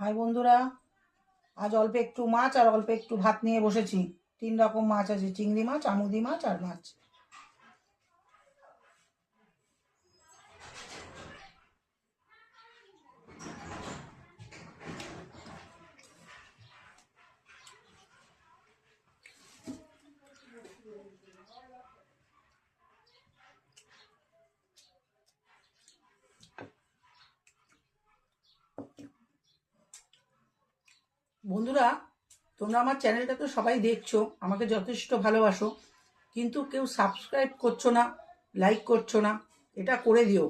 High বন্ধুরা, আজ অল্প একটু মাছ আর অল্প একটু ভাত নিয়ে বসেছি। 3 রকম মাছ আছে, চিংড়ি মাছ, আমুদি মাছ আর মাছ। বন্ধুরা, তোমরা আমার চ্যানেলটা তো সবাই দেখছো, আমাকে যথেষ্ট ভালোবাসো, কিন্তু কেউ সাবস্ক্রাইব করছো না, লাইক করছো না। এটা করে দিও।